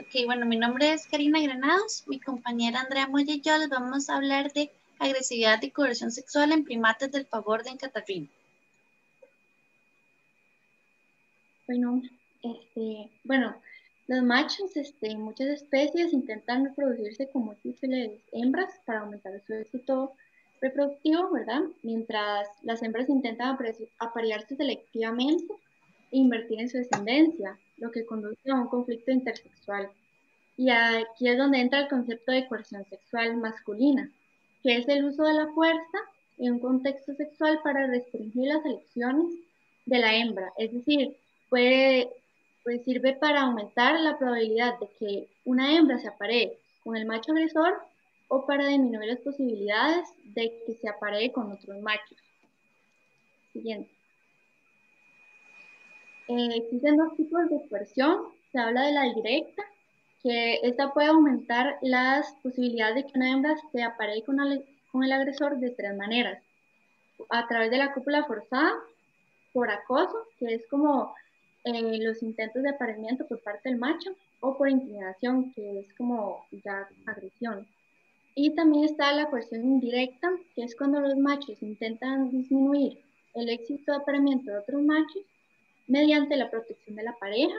Ok, bueno, mi nombre es Karina Granados, mi compañera Andrea Moya y yo les vamos a hablar de agresividad y coerción sexual en primates del pavor de Encatarrino. Bueno, bueno, los machos, en muchas especies intentan reproducirse con múltiples hembras para aumentar su éxito reproductivo, ¿verdad? Mientras las hembras intentan aparearse selectivamente e invertir en su descendencia, lo que conduce a un conflicto intersexual. Y aquí es donde entra el concepto de coerción sexual masculina, que es el uso de la fuerza en un contexto sexual para restringir las elecciones de la hembra. Es decir, puede, pues sirve para aumentar la probabilidad de que una hembra se aparee con el macho agresor o para disminuir las posibilidades de que se aparee con otros machos. Siguiente. Existen dos tipos de coerción. Se habla de la directa, que esta puede aumentar las posibilidades de que una hembra se aparee con el agresor de tres maneras. A través de la cópula forzada, por acoso, que es como los intentos de apareamiento por parte del macho, o por intimidación, que es como ya agresión. Y también está la coerción indirecta, que es cuando los machos intentan disminuir el éxito de apareamiento de otros machos mediante la protección de la pareja,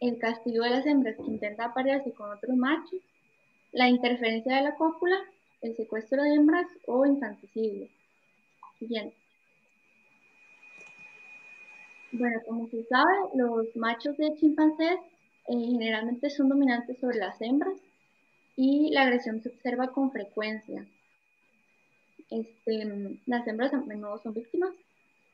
el castigo de las hembras que intentan aparearse con otros machos, la interferencia de la cópula, el secuestro de hembras o infanticidio. Siguiente. Bueno, como se sabe, los machos de chimpancés generalmente son dominantes sobre las hembras y la agresión se observa con frecuencia. Las hembras a menudo son víctimas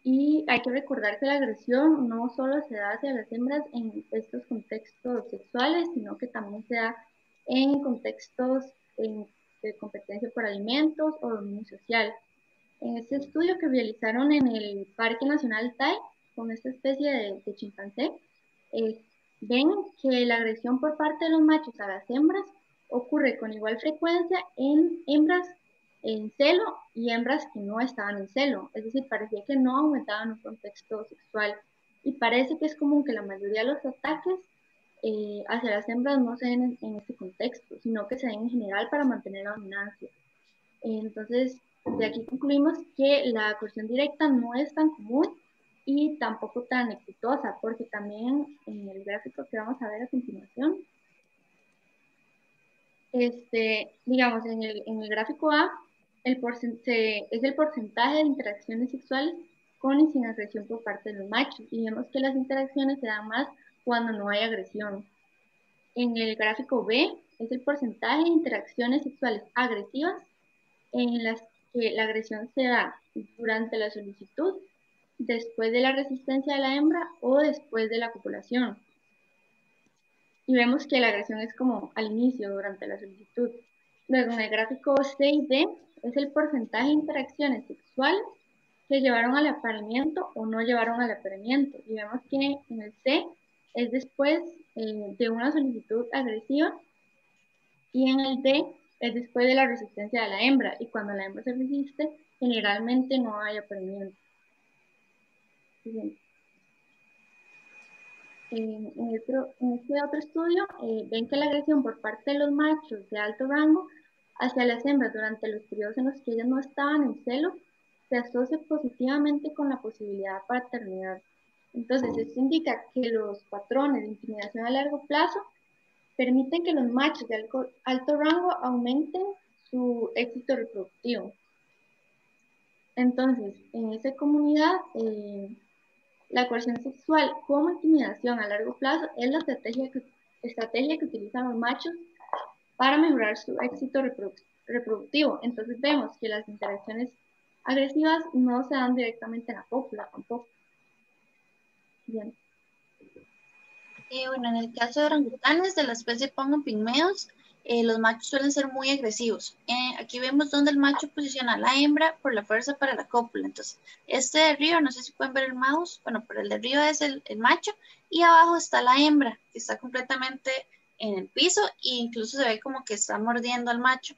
y hay que recordar que la agresión no solo se da hacia las hembras en estos contextos sexuales, sino que también se da en contextos de competencia por alimentos o dominio social. En este estudio que realizaron en el Parque Nacional Tai, con esta especie de chimpancé, eh, ven que la agresión por parte de los machos a las hembras ocurre con igual frecuencia en hembras en celo y hembras que no estaban en celo. Es decir, parecía que no aumentaban un contexto sexual. Y parece que es común que la mayoría de los ataques hacia las hembras no se den en este contexto, sino que se den en general para mantener la dominancia. Entonces, de aquí concluimos que la coerción directa no es tan común y tampoco tan exitosa, porque también en el gráfico que vamos a ver a continuación, digamos, en el gráfico A, es el porcentaje de interacciones sexuales con y sin agresión por parte de los machos, y vemos que las interacciones se dan más cuando no hay agresión. En el gráfico B, es el porcentaje de interacciones sexuales agresivas en las que la agresión se da durante la solicitud, después de la resistencia de la hembra o después de la copulación. Y vemos que la agresión es como al inicio, durante la solicitud. Luego, en el gráfico C y D, es el porcentaje de interacciones sexuales que llevaron al apareamiento o no llevaron al apareamiento. Y vemos que en el C es después de una solicitud agresiva y en el D es después de la resistencia de la hembra, y cuando la hembra se resiste, generalmente no hay apareamiento. En este otro estudio, ven que la agresión por parte de los machos de alto rango hacia las hembras durante los periodos en los que ellas no estaban en celo se asocia positivamente con la posibilidad de paternidad. Entonces, esto indica que los patrones de intimidación a largo plazo permiten que los machos de alto rango aumenten su éxito reproductivo. Entonces, en esa comunidad, la coerción sexual como intimidación a largo plazo es la estrategia que utilizan los machos para mejorar su éxito reproductivo. Entonces vemos que las interacciones agresivas no se dan directamente en la cópula tampoco. Bien. Bueno, en el caso de orangutanes de la especie Pongo pigmeos, los machos suelen ser muy agresivos. Aquí vemos donde el macho posiciona a la hembra por la fuerza para la cópula. Entonces, este de arriba, no sé si pueden ver el mouse, bueno, pero el de arriba es el macho y abajo está la hembra, que está completamente en el piso e incluso se ve como que está mordiendo al macho.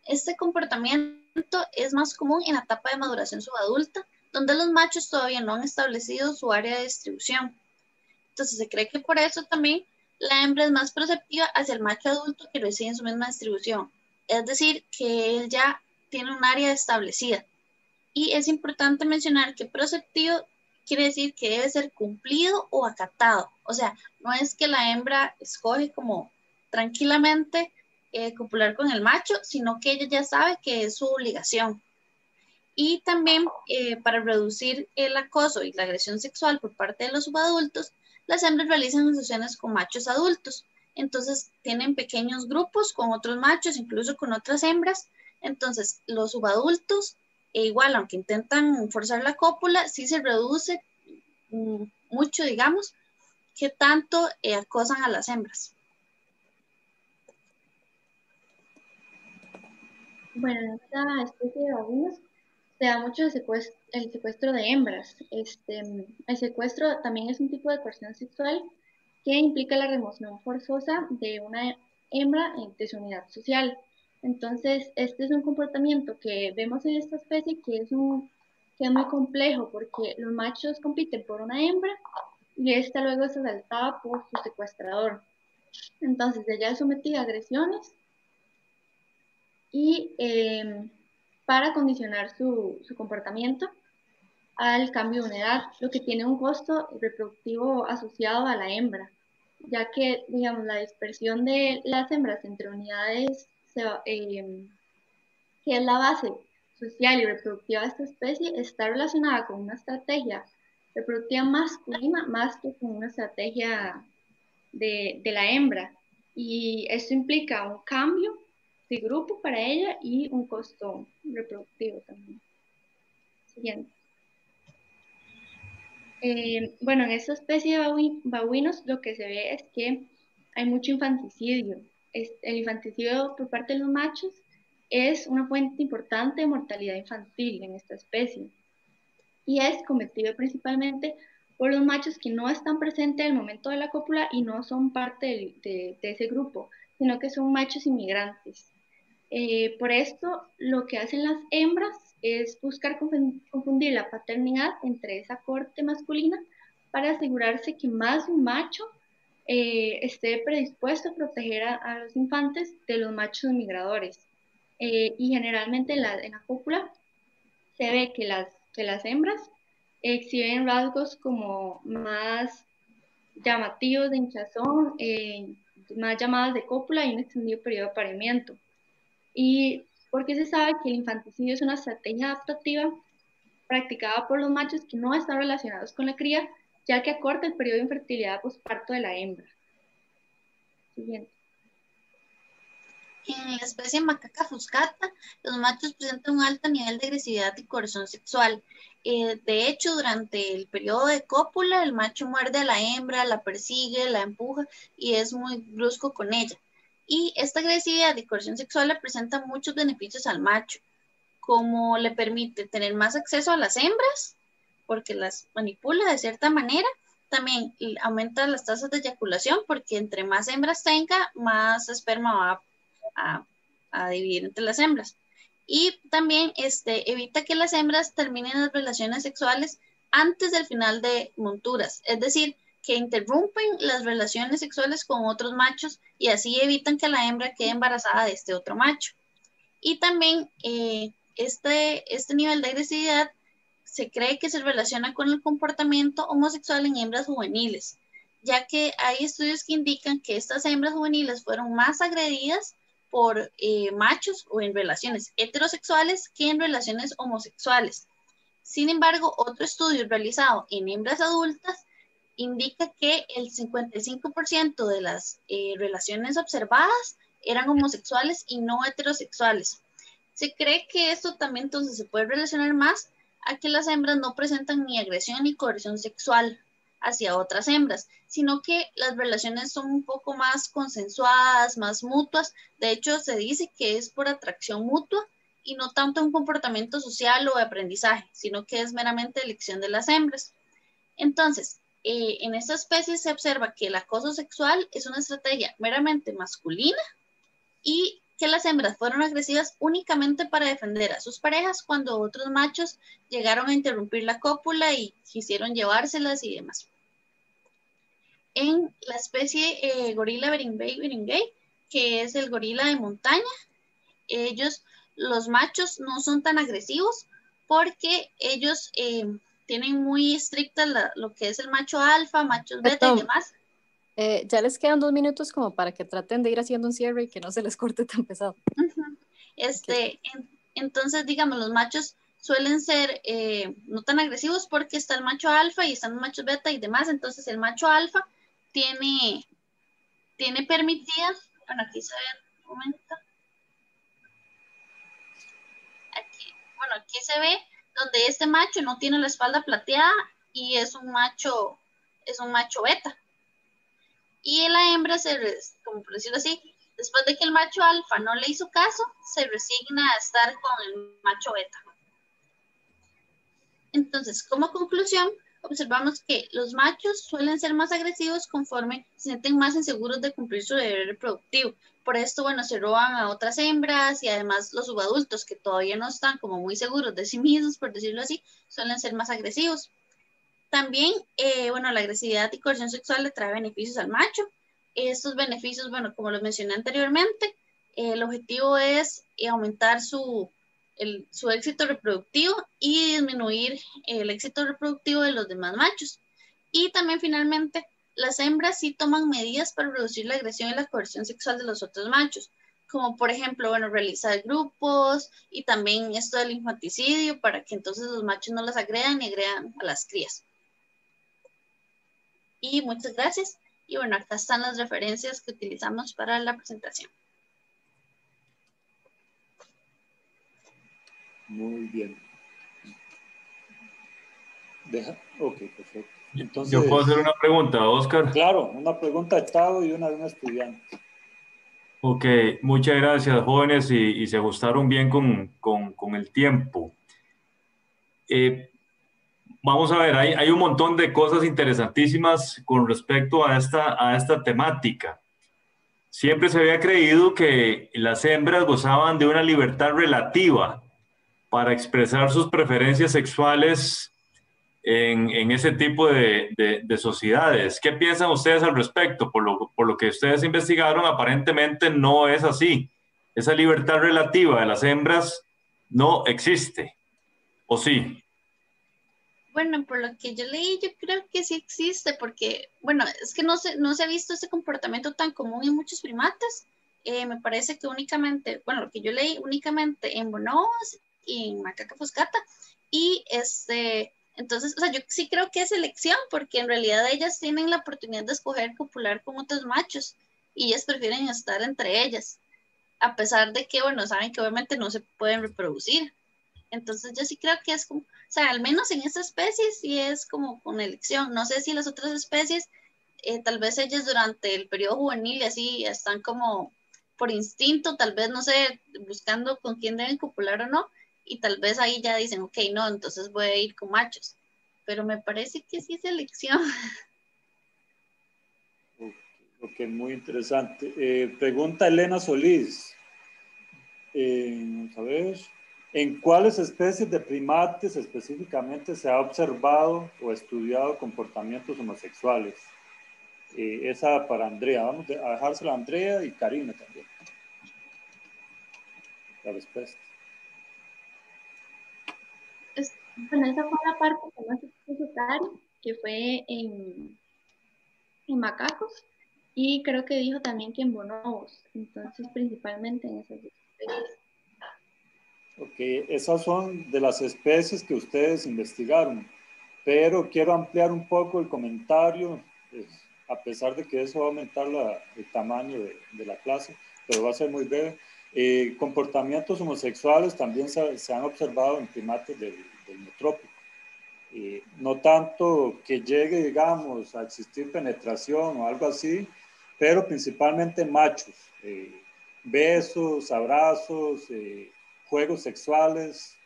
Este comportamiento es más común en la etapa de maduración subadulta, donde los machos todavía no han establecido su área de distribución. Entonces se cree que por eso también La hembra es más perceptiva hacia el macho adulto que reside en su misma distribución, es decir, que él ya tiene un área establecida. Y es importante mencionar que proceptivo quiere decir que debe ser cumplido o acatado. O sea, no es que la hembra escoge como tranquilamente copular con el macho, sino que ella ya sabe que es su obligación. Y también para reducir el acoso y la agresión sexual por parte de los subadultos, las hembras realizan asociaciones con machos adultos. Entonces tienen pequeños grupos con otros machos, incluso con otras hembras. Entonces los subadultos, igual, aunque intentan forzar la cópula, sí se reduce mucho, digamos, que tanto acosan a las hembras. Bueno, en esta especie de babuinos se da mucho el secuestro de hembras. El secuestro también es un tipo de coerción sexual que implica la remoción forzosa de una hembra de su unidad social. Entonces, este es un comportamiento que vemos en esta especie que es muy complejo porque los machos compiten por una hembra y esta luego es asaltada por su secuestrador. Entonces, ella es sometida a agresiones y para condicionar su comportamiento al cambio de una edad, lo que tiene un costo reproductivo asociado a la hembra, ya que, digamos, la dispersión de las hembras entre unidades, que es la base social y reproductiva de esta especie, está relacionada con una estrategia reproductiva masculina más que con una estrategia de la hembra. Y esto implica un cambio de grupo para ella y un costo reproductivo también. Siguiente. Bueno, en esta especie de babuinos lo que se ve es que hay mucho infanticidio. El infanticidio por parte de los machos es una fuente importante de mortalidad infantil en esta especie y es cometido principalmente por los machos que no están presentes al momento de la cópula y no son parte de ese grupo, sino que son machos inmigrantes. Por esto, lo que hacen las hembras es buscar confundir la paternidad entre esa corte masculina para asegurarse que más de un macho esté predispuesto a proteger a los infantes de los machos migradores. Y generalmente en la cópula se ve que las hembras exhiben rasgos como más llamativos de hinchazón, más llamadas de cópula y un extendido periodo de apareamiento. Y porque se sabe que el infanticidio es una estrategia adaptativa practicada por los machos que no están relacionados con la cría, ya que acorta el periodo de infertilidad posparto de la hembra. Siguiente. En la especie Macaca fuscata, los machos presentan un alto nivel de agresividad y coerción sexual. De hecho, durante el periodo de cópula, el macho muerde a la hembra, la persigue, la empuja y es muy brusco con ella. Y esta agresividad y coerción sexual le presenta muchos beneficios al macho, como le permite tener más acceso a las hembras, porque las manipula de cierta manera. También aumenta las tasas de eyaculación, porque entre más hembras tenga, más esperma va a, a dividir entre las hembras. Y también evita que las hembras terminen las relaciones sexuales antes del final de monturas, es decir, que interrumpen las relaciones sexuales con otros machos y así evitan que la hembra quede embarazada de este otro macho. Y también este nivel de agresividad se cree que se relaciona con el comportamiento homosexual en hembras juveniles, ya que hay estudios que indican que estas hembras juveniles fueron más agredidas por machos o en relaciones heterosexuales que en relaciones homosexuales. Sin embargo, otro estudio realizado en hembras adultas indica que el 55% de las relaciones observadas eran homosexuales y no heterosexuales. Se cree que esto también entonces se puede relacionar más a que las hembras no presentan ni agresión ni coerción sexual hacia otras hembras, sino que las relaciones son un poco más consensuadas, más mutuas. De hecho, se dice que es por atracción mutua y no tanto un comportamiento social o de aprendizaje, sino que es meramente elección de las hembras. Entonces, en esta especie se observa que el acoso sexual es una estrategia meramente masculina y que las hembras fueron agresivas únicamente para defender a sus parejas cuando otros machos llegaron a interrumpir la cópula y quisieron llevárselas y demás. en la especie gorila beringei, que es el gorila de montaña. Ellos, los machos, no son tan agresivos porque ellos tienen muy estricta lo que es el macho alfa, machos beta y Perdón, demás. ya les quedan 2 minutos como para que traten de ir haciendo un cierre y que no se les corte tan pesado. Okay. Entonces, digamos, los machos suelen ser no tan agresivos porque está el macho alfa y están los machos beta y demás. Entonces, el macho alfa tiene permitidas, bueno, aquí se ve un momento. Aquí se ve donde este macho no tiene la espalda plateada y es un macho beta. Y la hembra como por decirlo así, después de que el macho alfa no le hizo caso, se resigna a estar con el macho beta. Entonces, como conclusión, observamos que los machos suelen ser más agresivos conforme se sienten más inseguros de cumplir su deber reproductivo. Por esto, bueno, se roban a otras hembras y además los subadultos que todavía no están como muy seguros de sí mismos, por decirlo así, suelen ser más agresivos. También, bueno, la agresividad y coerción sexual le trae beneficios al macho. Estos beneficios, bueno, como los mencioné anteriormente, el objetivo es aumentar su éxito reproductivo y disminuir el éxito reproductivo de los demás machos. Y también finalmente, las hembras sí toman medidas para reducir la agresión y la coerción sexual de los otros machos, como por ejemplo, bueno, realizar grupos y también esto del infanticidio para que entonces los machos no las agredan ni agredan a las crías. Y muchas gracias. Y bueno, acá están las referencias que utilizamos para la presentación. Muy bien. Ok, perfecto. Entonces, yo puedo hacer una pregunta, Oscar. Claro, una pregunta de Tavo y una de un estudiante. Ok, muchas gracias, jóvenes, y se ajustaron bien con el tiempo. Vamos a ver, hay un montón de cosas interesantísimas con respecto a esta temática. Siempre se había creído que las hembras gozaban de una libertad relativa para expresar sus preferencias sexuales en ese tipo de sociedades. ¿Qué piensan ustedes al respecto? Por lo que ustedes investigaron, aparentemente no es así. Esa libertad relativa de las hembras no existe, ¿o sí? Bueno, por lo que yo leí, yo creo que sí existe, porque, bueno, es que no se ha visto este comportamiento tan común en muchos primates. Me parece que únicamente, bueno, lo que yo leí, únicamente en bonobos y en macaca fuscata. Y entonces, o sea, yo sí creo que es elección, porque en realidad ellas tienen la oportunidad de escoger copular con otros machos y ellas prefieren estar entre ellas, a pesar de que, bueno, saben que obviamente no se pueden reproducir. Entonces yo sí creo que es como, o sea, al menos en esta especie sí es como con elección. No sé si las otras especies, tal vez ellas durante el periodo juvenil así están como por instinto, tal vez, no sé, buscando con quién deben copular o no, y tal vez ahí ya dicen, ok, no, entonces voy a ir con machos. Pero me parece que sí es elección. Ok, muy interesante. Pregunta Elena Solís. Vamos a ver. ¿En cuáles especies de primates específicamente se ha observado o estudiado comportamientos homosexuales? Esa para Andrea. Vamos a dejársela a Andrea y Karina también. La respuesta. Bueno, esa fue la parte que más expuso Cari, que fue en macacos, y creo que dijo también que en bonobos, entonces principalmente en esas dos especies. Ok, esas son de las especies que ustedes investigaron, pero quiero ampliar un poco el comentario, a pesar de que eso va a aumentar el tamaño de la clase, pero va a ser muy breve. Comportamientos homosexuales también se han observado en primates del neotrópico. No tanto que llegue, digamos, a existir penetración o algo así, pero principalmente machos, besos, abrazos, juegos sexuales.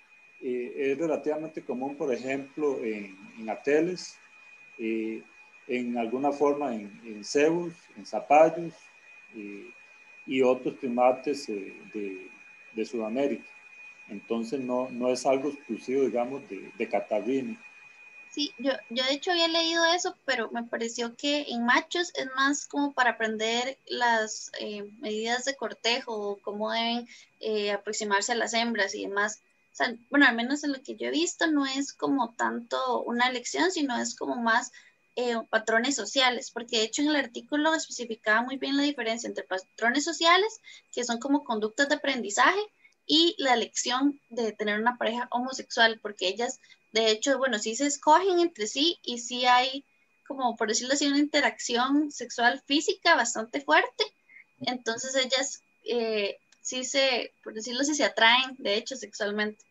Es relativamente común, por ejemplo, en ateles, en alguna forma en cebus, en zapallos y otros primates de Sudamérica. Entonces no es algo exclusivo, digamos, de Catarrina. Sí, yo de hecho había leído eso, pero me pareció que en machos es más como para aprender las medidas de cortejo o cómo deben aproximarse a las hembras y demás. O sea, bueno, al menos en lo que yo he visto no es como tanto una lección, sino es como más patrones sociales, porque de hecho en el artículo especificaba muy bien la diferencia entre patrones sociales, que son como conductas de aprendizaje, y la elección de tener una pareja homosexual, porque ellas de hecho, bueno, sí se escogen entre sí y sí hay, como por decirlo así, una interacción sexual física bastante fuerte. Entonces ellas sí se, por decirlo así, se atraen, de hecho, sexualmente.